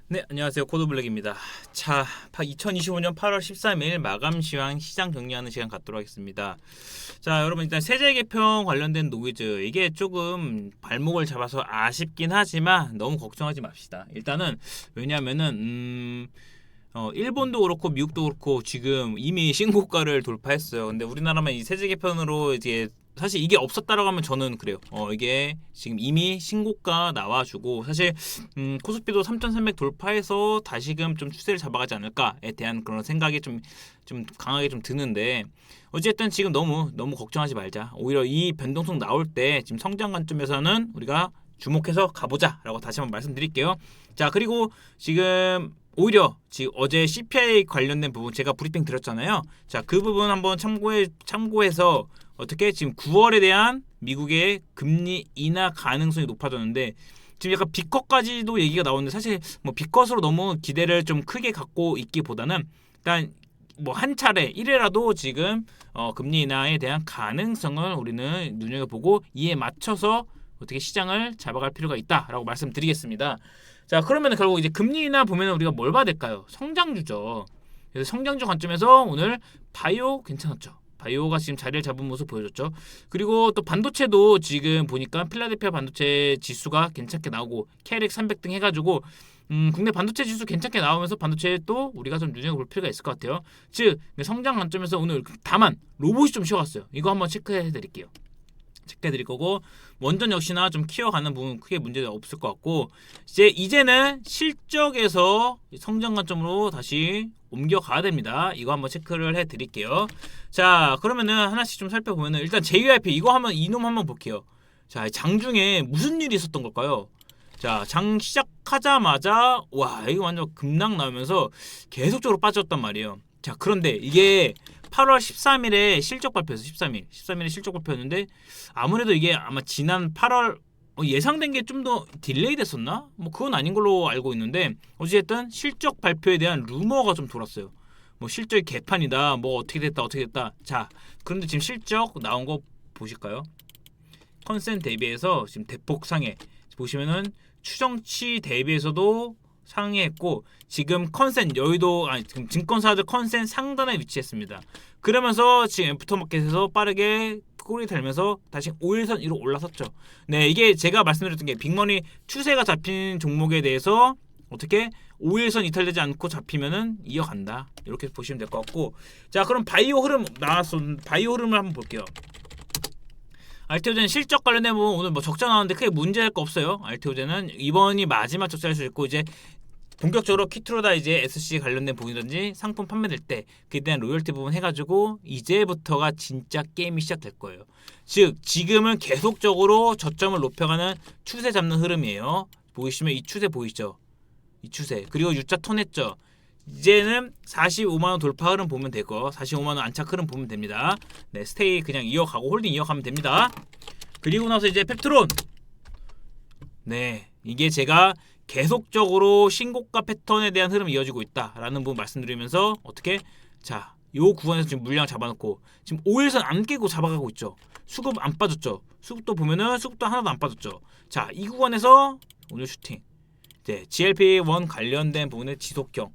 네, 안녕하세요. 코드블랙입니다. 자, 2025년 8월 13일 마감 시장 정리하는 시간 갖도록 하겠습니다. 자, 여러분 일단 세제 개편 관련된 노이즈 이게 조금 발목을 잡아서 아쉽긴 하지만 너무 걱정하지 맙시다. 일단은 왜냐면은 일본도 그렇고 미국도 그렇고 지금 이미 신고가를 돌파했어요. 근데 우리나라만 이 세제 개편으로 이제 사실 이게 없었다라고 하면 저는 그래요. 이게 지금 이미 신고가 나와주고 사실 코스피도 3,300 돌파해서 다시금 좀 추세를 잡아가지 않을까에 대한 그런 생각이 좀 강하게 좀 드는데 어쨌든 지금 너무 걱정하지 말자. 오히려 이 변동성 나올 때 지금 성장 관점에서는 우리가 주목해서 가보자라고 다시 한번 말씀드릴게요. 자, 그리고 지금 오히려 지금 어제 CPI 관련된 부분 제가 브리핑 드렸잖아요. 자, 그 부분 한번 참고해서 어떻게 지금 9월에 대한 미국의 금리 인하 가능성이 높아졌는데 지금 약간 비컷까지도 얘기가 나오는데 사실 뭐 비컷으로 너무 기대를 좀 크게 갖고 있기보다는 일단 뭐 한 차례 1회라도 지금 금리 인하에 대한 가능성을 우리는 눈여겨보고 이에 맞춰서 어떻게 시장을 잡아갈 필요가 있다라고 말씀드리겠습니다. 자, 그러면 결국 이제 금리 인하 보면 우리가 뭘 봐야 될까요? 성장주죠. 그래서 성장주 관점에서 오늘 바이오 괜찮았죠. 바이오가 지금 자리를 잡은 모습 보여줬죠. 그리고 또 반도체도 지금 보니까 필라델피아 반도체 지수가 괜찮게 나오고 캐릭 300 등 해가지고 국내 반도체 지수 괜찮게 나오면서 반도체에 또 우리가 좀 눈여겨볼 필요가 있을 것 같아요. 즉 성장 관점에서 오늘 다만 로봇이 좀 쉬어갔어요. 이거 한번 체크해드릴게요. 체크해드릴 거고 원전 역시나 좀 키워가는 부분 크게 문제가 없을 것 같고 이제는 실적에서 성장 관점으로 다시 옮겨가야 됩니다. 이거 한번 체크를 해드릴게요. 자, 그러면은 하나씩 좀 살펴보면은 일단 JYP 이놈 한번 볼게요. 자, 장중에 무슨 일이 있었던 걸까요? 자, 장 시작하자마자 와 이거 완전 급락 나오면서 계속적으로 빠졌단 말이에요. 자, 그런데 이게 8월 13일에 실적 발표였어요. 13일에 실적 발표였는데 아무래도 이게 아마 지난 8월 예상된 게 좀 더 딜레이 됐었나? 뭐 그건 아닌 걸로 알고 있는데 어쨌든 실적 발표에 대한 루머가 좀 돌았어요. 뭐 실적이 개판이다. 뭐 어떻게 됐다. 자, 그런데 지금 실적 나온 거 보실까요? 컨센 대비해서 지금 대폭 상해. 보시면은 추정치 대비해서도 상회했고 지금 지금 증권사들 컨센 상단에 위치했습니다. 그러면서 지금 애프터마켓에서 빠르게 꼬리 달면서 다시 5일선 위로 올라섰죠. 네, 이게 제가 말씀드렸던 게 빅머니 추세가 잡힌 종목에 대해서 어떻게 5일선 이탈되지 않고 잡히면은 이어간다. 이렇게 보시면 될 것 같고 자, 그럼 바이오 흐름 나왔어. 바이오 흐름을 한번 볼게요. 알테오젠 실적 관련된 부분 오늘 뭐 적자 나왔는데 크게 문제할 거 없어요. 알테오젠은 이번이 마지막 적자일 수 있고 이제 본격적으로 키트로다 이제 SC 관련된 부분이든지 상품 판매될 때 그에 대한 로열티 부분 해가지고 이제부터가 진짜 게임이 시작될 거예요. 즉 지금은 계속적으로 저점을 높여가는 추세 잡는 흐름이에요. 보이시면 이 추세 보이죠? 이 추세 그리고 U자 턴했죠. 이제는 45만원 돌파 흐름 보면 되고 45만원 안착 흐름 보면 됩니다. 네, 스테이 그냥 이어가고 홀딩 이어가면 됩니다. 그리고 나서 이제 펩트론 네, 이게 제가 계속적으로 신고가 패턴에 대한 흐름이 이어지고 있다라는 부분 말씀드리면서 어떻게 자, 요 구간에서 지금 물량 잡아놓고 지금 5일선 안 깨고 잡아가고 있죠. 수급 안 빠졌죠. 수급도 보면은 수급도 하나도 안 빠졌죠. 자, 이 구간에서 오늘 슈팅 네, GLP-1 관련된 부분의 지속형.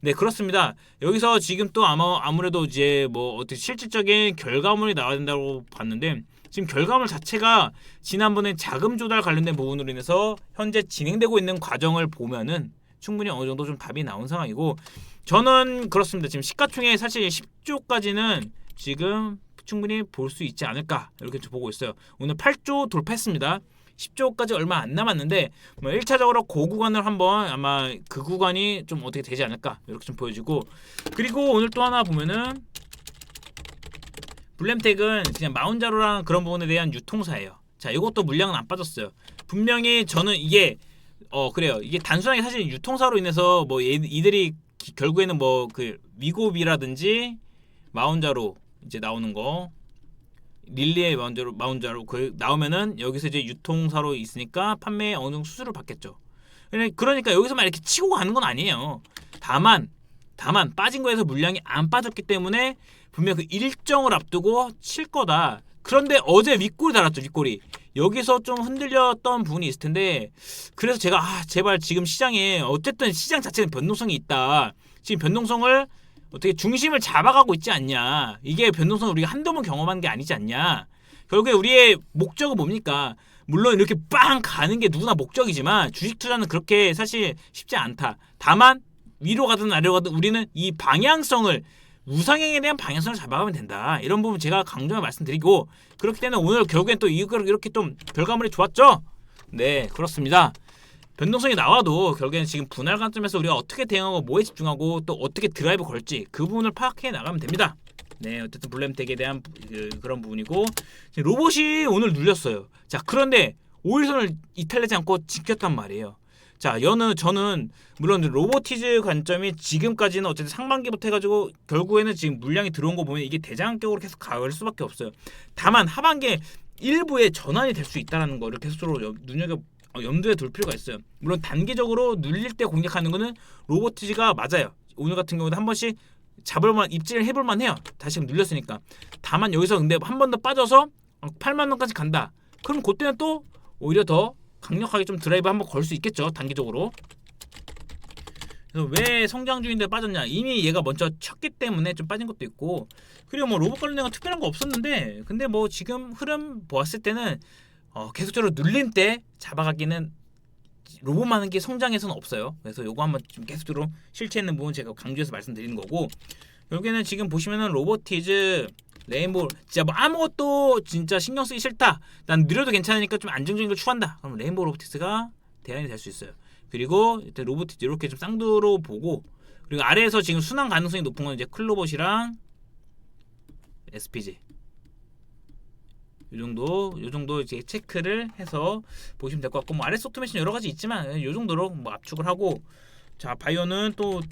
네, 그렇습니다. 여기서 지금 또 아무래도 이제 뭐 어떻게 실질적인 결과물이 나와야 된다고 봤는데 지금 결과물 자체가 지난번에 자금 조달 관련된 부분으로 인해서 현재 진행되고 있는 과정을 보면은 충분히 어느 정도 좀 답이 나온 상황이고 저는 그렇습니다. 지금 시가총액 사실 10조까지는 지금 충분히 볼 수 있지 않을까 이렇게 보고 있어요. 오늘 8조 돌파했습니다. 10조까지 얼마 안 남았는데 뭐 1차적으로 그 구간을 한번 아마 그 구간이 좀 어떻게 되지 않을까 이렇게 좀 보여지고 그리고 오늘 또 하나 보면은 블렘텍은 그냥 마운자로랑 그런 부분에 대한 유통사예요. 자, 이것도 물량은 안 빠졌어요. 분명히 저는 이게 그래요. 이게 단순하게 사실 유통사로 인해서 뭐 이들이 결국에는 뭐 그 위고비라든지 마운자로 이제 나오는 거 릴리의 마운자로 그 나오면은 여기서 이제 유통사로 있으니까 판매에 어느 정도 수수료를 받겠죠. 그러니까 여기서만 이렇게 치고 가는 건 아니에요. 다만 빠진 거에서 물량이 안 빠졌기 때문에 분명 그 일정을 앞두고 칠 거다. 그런데 어제 윗골이 달았죠. 윗골이 여기서 좀 흔들렸던 부분이 있을 텐데 그래서 제가 제발 지금 시장에 어쨌든 시장 자체는 변동성이 있다. 지금 변동성을 어떻게 중심을 잡아가고 있지 않냐. 이게 변동성을 우리가 한두 번 경험한 게 아니지 않냐. 결국에 우리의 목적은 뭡니까? 물론 이렇게 빵 가는 게 누구나 목적이지만 주식 투자는 그렇게 사실 쉽지 않다. 다만 위로 가든 아래로 가든 우리는 이 방향성을 우상향에 대한 방향성을 잡아가면 된다. 이런 부분 제가 강조해 말씀드리고 그렇기 때문에 오늘 결국엔 또 이걸 이렇게 좀 결과물이 좋았죠? 네, 그렇습니다. 변동성이 나와도 결국에는 지금 분할 관점에서 우리가 어떻게 대응하고 뭐에 집중하고 또 어떻게 드라이브 걸지 그 부분을 파악해 나가면 됩니다. 네, 어쨌든 블랙덱에 대한 그런 부분이고 로봇이 오늘 눌렸어요. 자, 그런데 5일선을 이탈하지 않고 지켰단 말이에요. 자, 저는 물론 로보티즈 관점이 지금까지는 어쨌든 상반기부터 해가지고 결국에는 지금 물량이 들어온 거 보면 이게 대장격으로 계속 갈 수밖에 없어요. 다만 하반기에 일부에 전환이 될 수 있다는 거를 계속적으로 염두에 둘 필요가 있어요. 물론 단기적으로 눌릴 때 공략하는 거는 로보티즈가 맞아요. 오늘 같은 경우도 한 번씩 입질을 해볼만 해요. 다시 눌렸으니까. 다만 여기서 근데 한 번 더 빠져서 8만 원까지 간다. 그럼 그때는 또 오히려 더 강력하게 좀 드라이브 한번 걸 수 있겠죠. 단기적으로. 그래서 왜 성장주인데 빠졌냐? 이미 얘가 먼저 쳤기 때문에 좀 빠진 것도 있고 그리고 뭐 로봇 관련된 건 특별한 거 없었는데 근데 뭐 지금 흐름 보았을 때는 계속적으로 눌림 때 잡아가기는 로봇만한 게 성장에서는 없어요. 그래서 요거 한번 좀 계속적으로 실체있는 부분 제가 강조해서 말씀드리는 거고 결국에는 지금 보시면은 로보티즈 레인보우 진짜 뭐 아무것도 진짜 신경 쓰기 싫다. 난 느려도 괜찮으니까 좀 안정적인 걸 추구한다. 그럼 레인보우 로보티즈가 대안이 될 수 있어요. 그리고 일단 로보티즈 이렇게 좀 쌍두로 보고 그리고 아래에서 지금 순환 가능성이 높은 건 이제 클로봇이랑 SPG 요 정도 이제 체크를 해서 보시면 될 것 같고 뭐 RS 오토메이션 여러 가지 있지만 요 정도로 뭐 압축을 하고 자 바이오는 또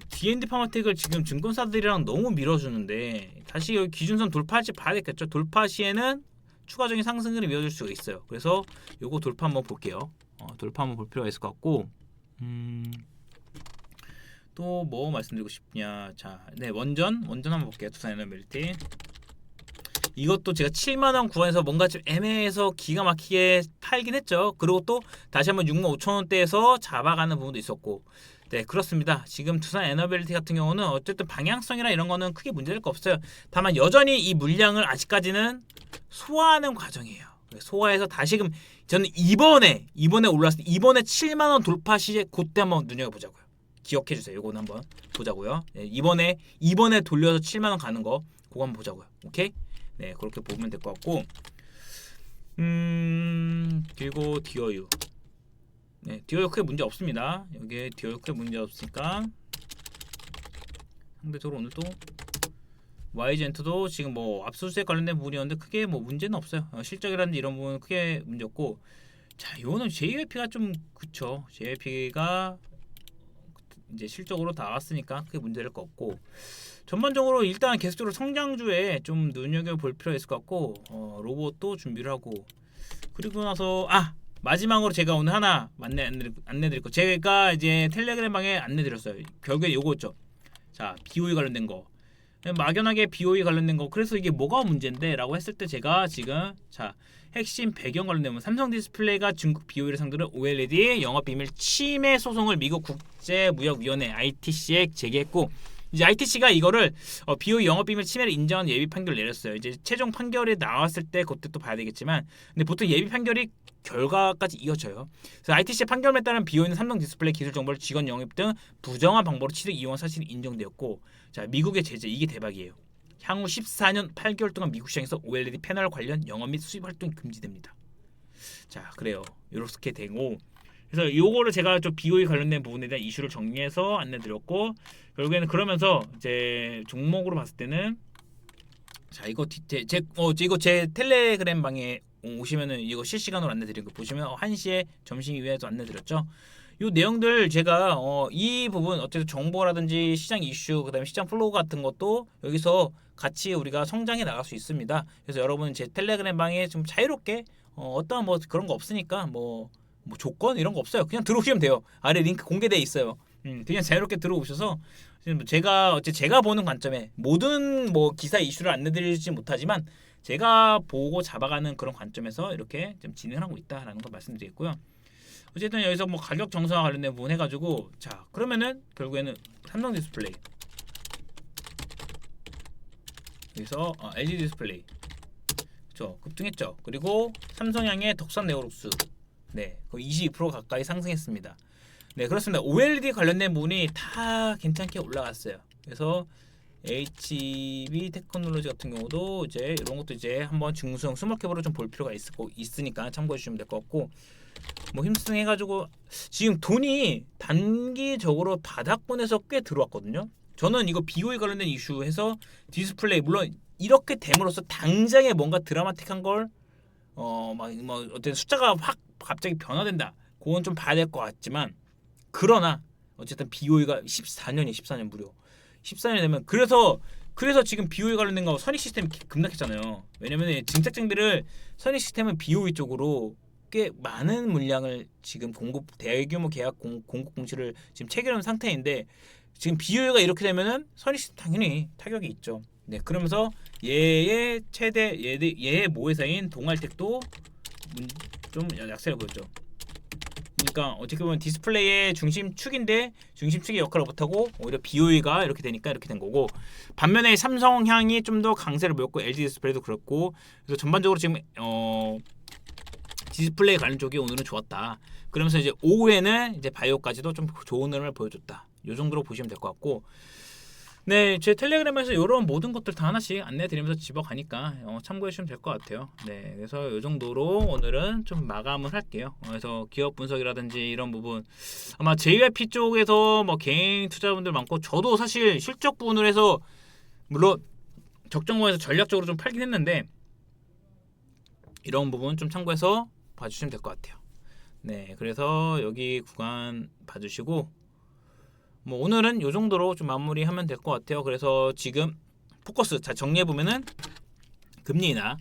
D&D 파마텍을 지금 증권사들이랑 너무 밀어주는데 다시 여기 기준선 돌파할지 봐야겠죠. 돌파 시에는 추가적인 상승을 이어질 수가 있어요. 그래서 요거 돌파 한번 볼게요. 돌파 한번 볼 필요가 있을 것 같고 또 뭐 말씀드리고 싶냐. 자, 네 원전 한번 볼게요. 두산 에너빌리티 이것도 제가 7만원 구간에서 뭔가 좀 애매해서 기가 막히게 팔긴 했죠. 그리고 또 다시 한번 65,000원대에서 잡아가는 부분도 있었고 네 그렇습니다. 지금 두산 에너빌리티 같은 경우는 어쨌든 방향성이나 이런 거는 크게 문제될 거 없어요. 다만 여전히 이 물량을 아직까지는 소화하는 과정이에요. 소화해서 다시금 저는 이번에 올랐을 때 이번에 7만원 돌파 시에 그때 한번 눈여겨보자고요. 기억해주세요. 요거는 한번 보자고요. 네, 이번에 돌려서 7만원 가는 거 그거 한번 보자고요. 오케이? 네 그렇게 보면 될 것 같고 그리고 디어유 네 디어유 크게 문제 없습니다. 여기에 디어유 크게 문제 없으니까 상대적으로 오늘 또 YG엔트도 지금 뭐 압수수색 관련된 부분이었는데 크게 뭐 문제는 없어요. 실적이라든지 이런 부분은 크게 문제 없고 자 이거는 JYP가 좀 그쵸. JYP가 이제 실적으로 다 나왔으니까 크게 문제될 거 없고 전반적으로 일단 계속적으로 성장주에 좀 눈여겨볼 필요가 있을 것 같고 로봇도 준비를 하고 그리고 나서 마지막으로 제가 오늘 하나 안내드릴 거 제가 이제 텔레그램 방에 안내드렸어요. 결국에 요거였죠. 자 BOE 관련된 거 막연하게 BOE 관련된 거 그래서 이게 뭐가 문제인데 라고 했을 때 제가 지금 자 핵심 배경 관련되면 삼성 디스플레이가 중국 BOE를 상대로 OLED 영업비밀 침해 소송을 미국 국제무역위원회 ITC에 제기했고 이제 ITC가 이거를 BOE 영업비밀 침해를 인정한 예비 판결을 내렸어요. 이제 최종 판결이 나왔을 때 그때 또 봐야 되겠지만 근데 보통 예비 판결이 결과까지 이어져요. 그래서 ITC의 판결에 따른 BOE는 삼성 디스플레이 기술 정보를 직원 영입 등 부정한 방법으로 취득 이용 사실이 인정되었고 자 미국의 제재 이게 대박이에요. 향후 14년 8개월 동안 미국 시장에서 OLED 패널 관련 영업 및 수입 활동이 금지됩니다. 자 그래요. 이렇게 되고 그래서 요거를 제가 좀 BOE 관련된 부분에 대한 이슈를 정리해서 안내드렸고 결국에는 그러면서 이제 종목으로 봤을 때는 자 이거 이거 제 텔레그램 방에 오시면은 이거 실시간으로 안내드린 거 보시면 1시에 점심 이후에도 안내드렸죠. 요 내용들 제가 이 부분 어쨌든 정보라든지 시장 이슈 그다음에 시장 플로우 같은 것도 여기서 같이 우리가 성장해 나갈 수 있습니다. 그래서 여러분 제 텔레그램 방에 좀 자유롭게 어떠한 뭐 그런 거 없으니까 뭐 조건 이런 거 없어요. 그냥 들어오시면 돼요. 아래 링크 공개돼 있어요. 그냥 자유롭게 들어오셔서 제가 보는 관점에 모든 뭐 기사 이슈를 안내드리지 못하지만 제가 보고 잡아가는 그런 관점에서 이렇게 좀 진행하고 있다라는 걸 말씀드리겠고요. 어쨌든 여기서 뭐 가격 정상화 관련된 부분 해가지고 자 그러면은 결국에는 삼성 디스플레이 여기서 LG 디스플레이 그렇죠 급등했죠. 그리고 삼성향의 덕선 네오룩스 네 거의 22% 가까이 상승했습니다. 네 그렇습니다. OLED 관련된 부분이 다 괜찮게 올라갔어요. 그래서 HB 테크놀로지 같은 경우도 이제 이런 것도 이제 한번 중소형 스몰캡으로 좀 볼 필요가 있으니까 참고해 주시면 될 것 같고 뭐 힘쓰 해가지고 지금 돈이 단기적으로 바닥권에서 꽤 들어왔거든요. 저는 이거 BOE 관련된 이슈해서 디스플레이 물론 이렇게 됨으로써 당장에 뭔가 드라마틱한 걸 막 뭐 어떤 숫자가 확 갑자기 변화된다. 그건 좀 봐야 될 것 같지만 그러나 어쨌든 BOE가 14년 무료 14년 되면 그래서 지금 BOE 관련된 거 선익 시스템이 급락했잖아요. 왜냐면 증착 장비를 선익 시스템은 BOE 쪽으로 꽤 많은 물량을 지금 대규모 계약 공급 공시를 지금 체결한 상태인데 지금 BOE가 이렇게 되면은 선익 시스템 당연히 타격이 있죠. 네, 그러면서 얘의 모회사인 동알텍도 좀 약세를 보였죠. 그러니까 어떻게 보면 디스플레이의 중심축인데 중심축의 역할을 못하고 오히려 BOE가 이렇게 되니까 이렇게 된 거고 반면에 삼성향이 좀 더 강세를 보였고 LG 디스플레이도 그렇고 그래서 전반적으로 지금 디스플레이 관련 쪽이 오늘은 좋았다. 그러면서 이제 오후에는 이제 바이오까지도 좀 좋은 흐름을 보여줬다. 이 정도로 보시면 될 것 같고 네, 제 텔레그램에서 이런 모든 것들 다 하나씩 안내드리면서 집어가니까 참고해 주시면 될 것 같아요. 네, 그래서 이 정도로 오늘은 좀 마감을 할게요. 그래서 기업 분석이라든지 이런 부분 아마 JYP 쪽에서 뭐 개인 투자분들 많고 저도 사실 실적 부분을 해서 물론 적정거에서 전략적으로 좀 팔긴 했는데 이런 부분 좀 참고해서 봐주시면 될 것 같아요. 네, 그래서 여기 구간 봐주시고 뭐 오늘은 이 정도로 좀 마무리하면 될 것 같아요. 그래서 지금 포커스 자 정리해 보면은 금리 인하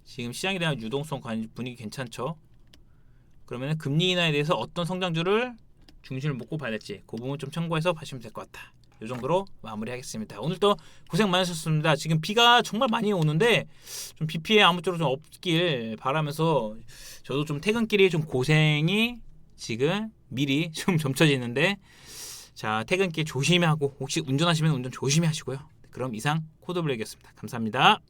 지금 시장에 대한 유동성 분위기 괜찮죠. 그러면은 금리 인하에 대해서 어떤 성장주를 중심을 먹고 봐야 될지 그 부분 좀 참고해서 봐주시면 될 것 같다. 이 정도로 마무리하겠습니다. 오늘도 고생 많으셨습니다. 지금 비가 정말 많이 오는데 좀 비 피해 아무쪼록 좀 없길 바라면서 저도 좀 퇴근길이 좀 고생이 지금 미리 좀 점쳐지는데 자 퇴근길 조심히 하고 혹시 운전하시면 운전 조심히 하시고요. 그럼 이상 코드블랙이었습니다. 감사합니다.